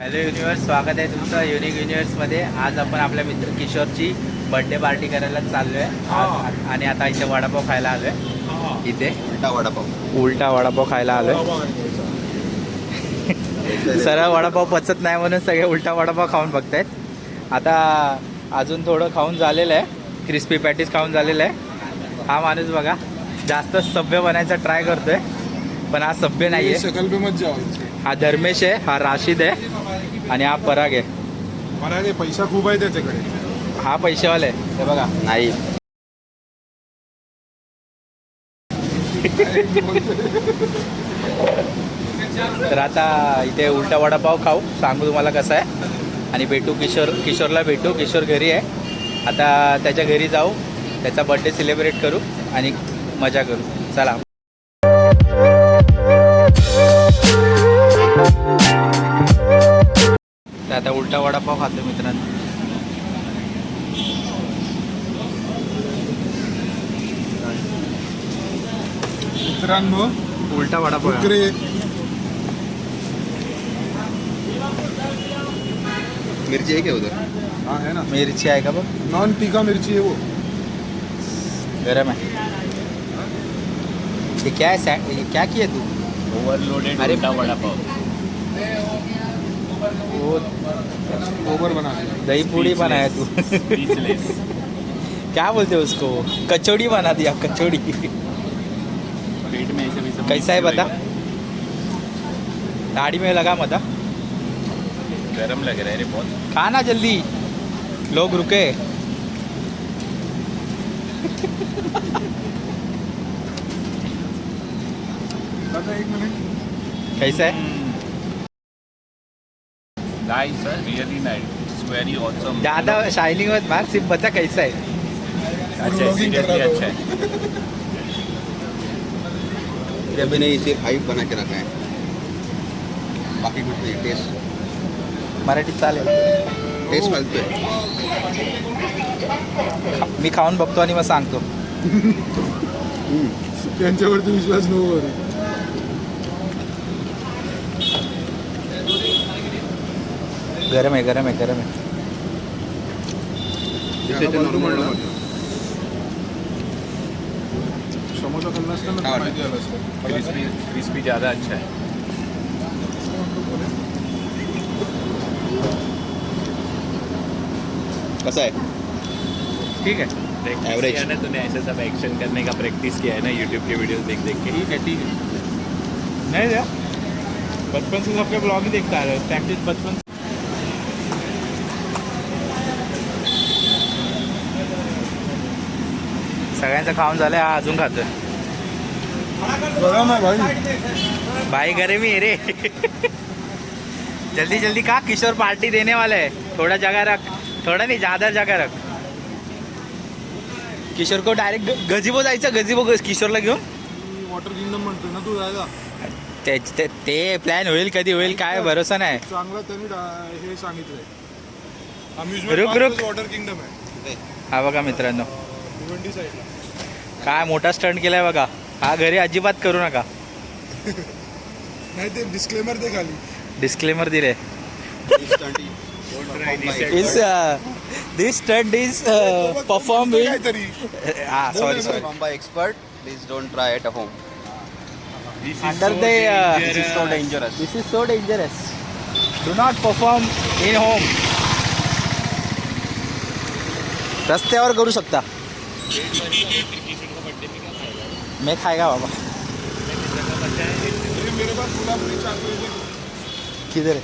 Hello universe, स्वागत आहे तुमचं युनिक युनिवर्समध्ये. आज आपण आपल्या मित्र किशोरची बर्थडे पार्टी करायला चाललो आहे आणि आता इथे वडापाव खायला आलो आहे. इथे उलटा वडापाव खायला आलो आहे. सरळ वडापाव पचत नाही म्हणून सगळे उलटा वडापाव खाऊन बघतायत. आता अजून थोडं खाऊन झालेलं आहे, क्रिस्पी पॅटीस खाऊन झालेलं आहे. हा माणूस बघा जास्त सभ्य बनायचा ट्राय करतोय, पण हा सभ्य नाही आहे. हा धर्मेश आहे, हा राशिद आहे आणि हा पराग आहे. पैसा खूप आहे त्याच्याकडे. हा पैसेवाला आहे, हे बघा. नाही तर आता इथे उलटा वडापाव खाऊ, सांगू तुम्हाला कसं आहे आणि भेटू किशोरला भेटू. किशोर घरी आहे, आता त्याच्या घरी जाऊ, त्याचा बर्थडे सेलिब्रेट करू आणि मजा करू. चला. आता उलटा वडापाव खातो मित्रांनो. उलटा वडापाव मिर्ची है क्या उधर? हाँ है ना, मिरची आहे का बघ, नॉन तीखा मिर्ची है वो. गरम आहे. ये क्या है, ये क्या किया तू? ओवरलोडेड अरे उल्टा वडापाव. वो ओवर बना दही पूड़ी बनाया तू. Speechless. क्या बोलते हो उसको? कचौड़ी बना दिया, कचौड़ी. पेट में ऐसे भी सब कैसा है बता? दाढ़ी में लगा मता. गरम लग रहा है रे बहुत. खाना जल्दी, लोग रुके. एक मिनट. कैसा है? Nice sir, really nice. It's very awesome. ज्यादा शाइनिंग मत मार, सिर्फ बता कैसा है. अच्छा है, Vlogging कर seriously रहा अच्छा है. ये अभी नहीं, सिर्फ हाइप बना के रखा है, बाकी कुछ नहीं. मराठीत चालेल. टेस्ट फालतू है. मी खाऊन बघतो आणि मग सांगतो. त्यांच्यावरती विश्वास नको करू. गरम आहे, गरम आहे, गरम आहे. जैसे ते normal ना. समोसा खाल्ला असता ना तर माहिती झालं असतं. क्रिस्पी ज़्यादा अच्छा है. कसा है? ठीक है. Practice Average. किया ना तूने, ऐसे सब एक्शन करने का प्रैक्टिस किया है ना यूट्यूब के वीडियोस देख देख के. ठीक है, ठीक है. नहीं रे, बचपन से सबके ब्लॉग ही देखता है, प्रैक्टिस बचपन से. सगळ्यांचं खाऊन झालंय, हा अजून खातोय. गरम आहे भाई. भाई गरम ही है रे. जल्दी जल्दी खा, किशोर पार्टी देने वाला है. थोड़ा जगह रख, थोड़ा नहीं ज्यादा जगह रख. किशोर को डायरेक्ट गजिबो जायचं, गजिबो किशोरला घेऊन. वॉटर किंगडम म्हणतोय ना तू, जायला ते प्लॅन होईल, कधी होईल काय भरोसा नाही. चांगला त्यांनी हे सांगितलंय. रुक, रुक. वॉटर किंगडम आहे हा बघा मित्रांनो, भिवंडी साईडला. काय मोठा स्टंट केलाय बघा. हा घरी अजिबात करू नका. नाही ते डिस्क्लेमर ते खाली. डिस्क्लेमर दिले. दिस स्टंट इज परफॉर्म इन. काहीतरी हा sorry sorry. Performed by expert. Please don't try at home. This is Under so the This is so dangerous. This is so dangerous. Do not perform in home. रस्त्यावर करू शकता. मैं खाएगा बाबा. मेरे pass Kolhapuri चाकू है. किधर है?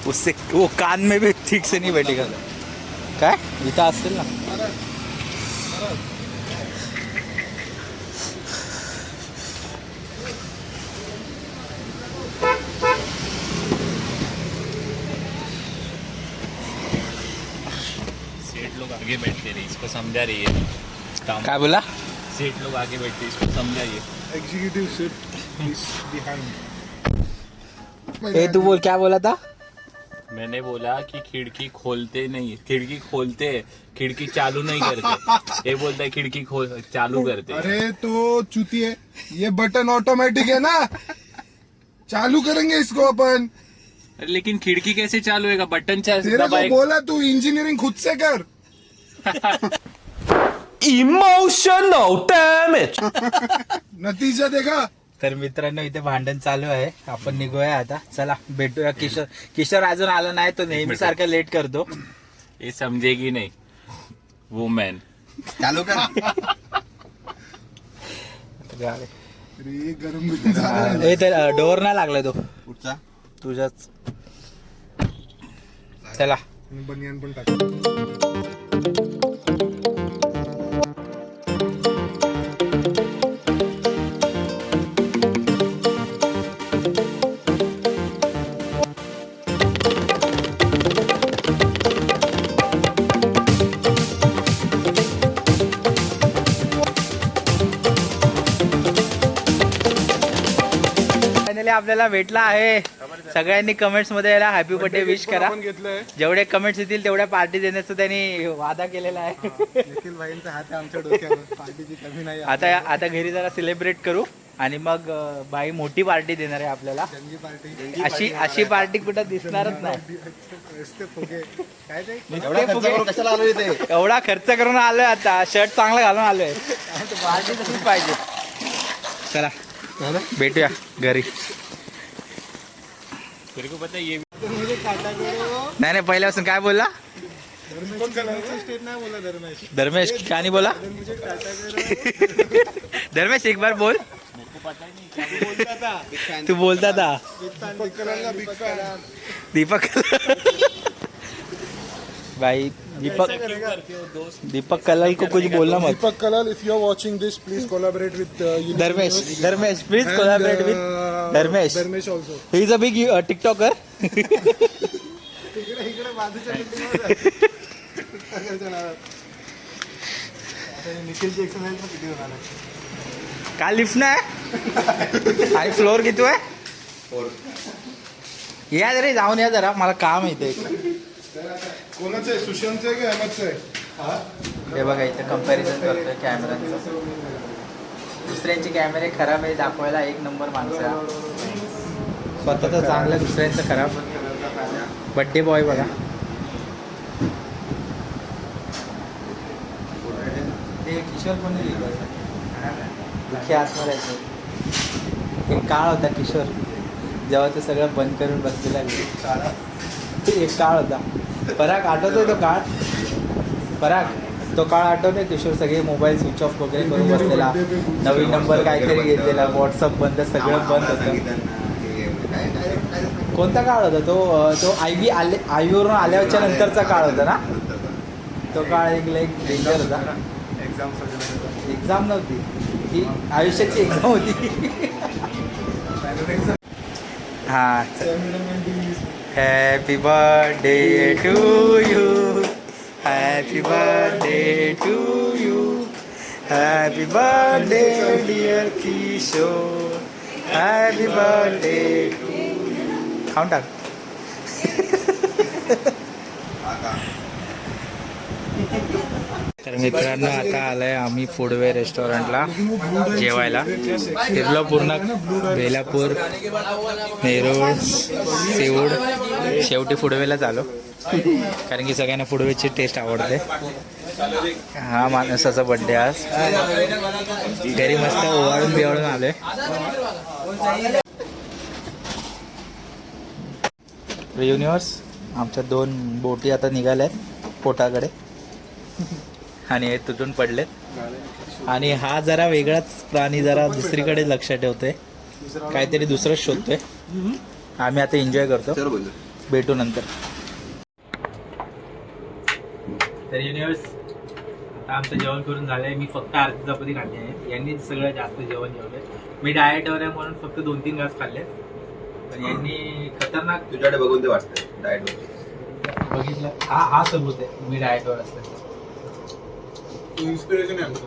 उससे वो कान में भी ठीक से नहीं बैठेगा. काय इथं असतील ना. सेठ लोग आगे बैठते रहे, इसको समझा रही है काम. काय बोला? सेठ लोग आगे बैठते, इसको समझाइए. Executive shift is behind. ए तू बोल, क्या बोला था? मैंने बोला कि खिड़की खोलते नहीं, खिड़की खोलते खिड़की चालू नहीं करते. ये बोलता है खिड़की चालू करते. अरे तो चुती है, ये बटन ऑटोमेटिक है ना. चालू करेंगे इसको अपन। अरे लेकिन खिड़की कैसे चालू होगा? बटन तेरे को दबाए। बोला तू इंजीनियरिंग खुद से कर। Emotional damage. नतीजा देखा। तर मित्रांनो इथे भांडण चालू आहे, आपण निघूया आता. चला भेटूया. किशोर किशोर अजून आला नाही, तो नेहमी सारखा लेट करतो. ये समझेगी नहीं वुमेन. चालू कर. अरे गरम झालं. तर डोअर नाही लागलाय तो पुढचा तुझ्याच. चला बनियान पण टाक. फायनली आपल्याला भेटला आहे. सगळ्यांनी कमेंट्स मध्ये याला हॅपी बर्थडे विश करा. आपण घेतलंय. जेवढे कमेंट्स येतील तेवढ्या पार्टी देण्याचा त्यांनी वादा केलेला आहे. निखिल भाईंचा हात आहे आमच्या डोक्यावर. पार्टीची कमी नाही. आता घरी जरा सेलिब्रेट करू आणि मग बाई मोठी पार्टी देणार आहे आपल्याला. त्यांची पार्टी. अशी पार्टी कुठं दिसणारच नाही. रस्ते फुगे. काय ते? एवढा खर्च करून कशाला आलो इथे? एवढा खर्च करून आलोय, आता शर्ट चांगला घालून आलोय. पार्टी तशीच पाहिजे. चला भेटूया घरी. तेरे को पता है ये नाही पहिल्यापासून काय बोलला स्टेट नाही बोला धर्मेश. धर्मेश? का नाही बोला धर्मेश? एक बार बोल. तू बोलता था दीपक. भाई दीपक कलाल को कुछ बोलना मत. Deepak Kalal, if you are watching this please collaborate with Dharmesh please collaborate with Dharmesh. Dharmesh also. He is a big TikToker. इकडे बाजूच्या निखिलची एक्सरसाइज पण किती होणार आहे? काय लिफ्ट नाही आणि फ्लोअर किती आहे? या जरा जाऊन या जरा, मला काम येते. कोणाचं आहे? सुशांतचं आहे की अहमदचं आहे? हे बघा इथे कंपॅरिझन करतोय कॅमेऱ्यांचं. दुसऱ्यांचे कॅमेरे खराब आहे दाखवायला एक नंबर माणसं आहे. स्वतःचं चांगलं, दुसऱ्यांचं खराब. बड्डे बॉय बघा. ते किशोर पण दुःखी आत्मा एक काळ होता किशोर, जेव्हा ते सगळं बंद करून बसलेला एक काळ होता. पराग आठवतोय तो काळ? पराग तो काळ आठवतोय? किशोर सगळे मोबाईल स्विच ऑफ वगैरे करून बसलेला, नवीन नंबर काहीतरी घेतलेला, व्हॉट्सअप बंद, सगळं बंद होतं. कोणता काळ होता तो? आयव्हीवरून आल्याच्या नंतरचा काळ होता ना तो काळ. एक डेंजर होता. एक्झाम नव्हती ही, आयुष्याची एक्झाम होती. हा. Happy birthday to you, happy birthday to you, happy birthday dear Kishor, happy birthday to you. खाऊन टाक. तर मित्रांनो आता आलंय आम्ही फूडवे रेस्टॉरंटला जेवायला. फिरलो पूर्ण बेलापूर, नेरूळ, सीवूड, शेवटी फूडवेलाच आलो कारण की सगळ्यांना फूडवेची टेस्ट आवडते. हा माणसाचा बड्डे आज. घरी मस्त ओवाळून बिवाळून आलोय. युनिव्हर्स आमच्या 2 बोटी आता निघाल्यात पोटाकडे आणि हे तुटून पडलेत. आणि हा जरा वेगळाच प्राणी, जरा दुसरीकडे लक्ष ठेवतोय, काहीतरी दुसरंच शोधतोय. आम्ही आता एन्जॉय करतो. भेटू नंतर. तर युनिव्हर्स आता आमचं जेवण करून झालंय. मी फक्त अर्धी चपाती खाल्ली आहे, यांनी सगळं जास्त जेवण जेवलंय. मी डाएटवर आहे म्हणून फक्त 2-3 घास खाल्ले, पण यांनी खतरनाक. तुझ्याकडे बघून ते वाटतं डाएट बघितलं. हा सबूत आहे मी डाएटवर असतो. इंस्पिरेशन है हमको.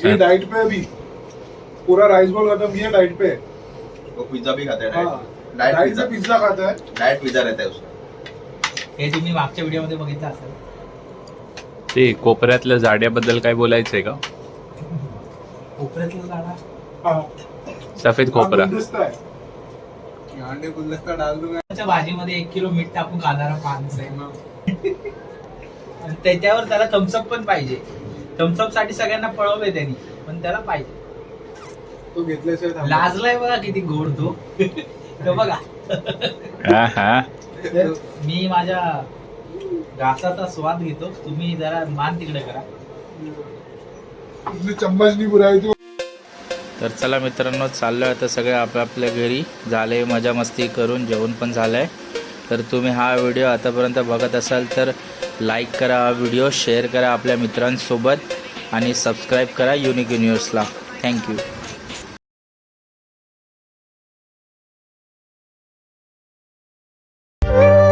ये डाइट पे अभी पूरा राइस बॉल खत्म किया, डाइट पे. वो पिज्जा भी खाता है. डाइट पे पिज्जा खाता है. डाइट पिज्जा रहता है उसका. हे तुम्ही मागच्या व्हिडिओमध्ये बघितलं असेल. ते कोपऱ्यातल्या जाड्याबद्दल काय बोलायचंय का? कोपऱ्यातला झाडा सफेद खोपरा. अंडे गुलदस्ता डाल दूंगा. त्याच्या भाजीमध्ये 1 किलो मीठ टाकून खाणारा माणूस आहे. आणि त्याच्यावर त्याला थम्सअप पण पाहिजे. थम्सअप साठी सगळ्यांना पळवलंय त्यांनी, पण त्याला पाहिजे. तो घेतल्याशिवाय थांबत. लाजलाय बघा किती गोड तो. तो बघा. तर मी माझ्या घासाचा स्वाद घेतो, तुम्ही जरा मान तिकडे करा. तुझी चम्मच नाही बुराई तू. तर चला मित्रांनो, चाललोय आता सगळे आपापल्या घरी. झाले मजा मस्ती करून, जेवण पण झालंय. तर तुम्ही हा व्हिडिओ आतापर्यंत बघत असाल तर लाईक करा हा व्हिडिओ, शेअर करा आपल्या मित्रांसोबत आणि सबस्क्राईब करा युनिक युनिवर्सला. थँक्यू.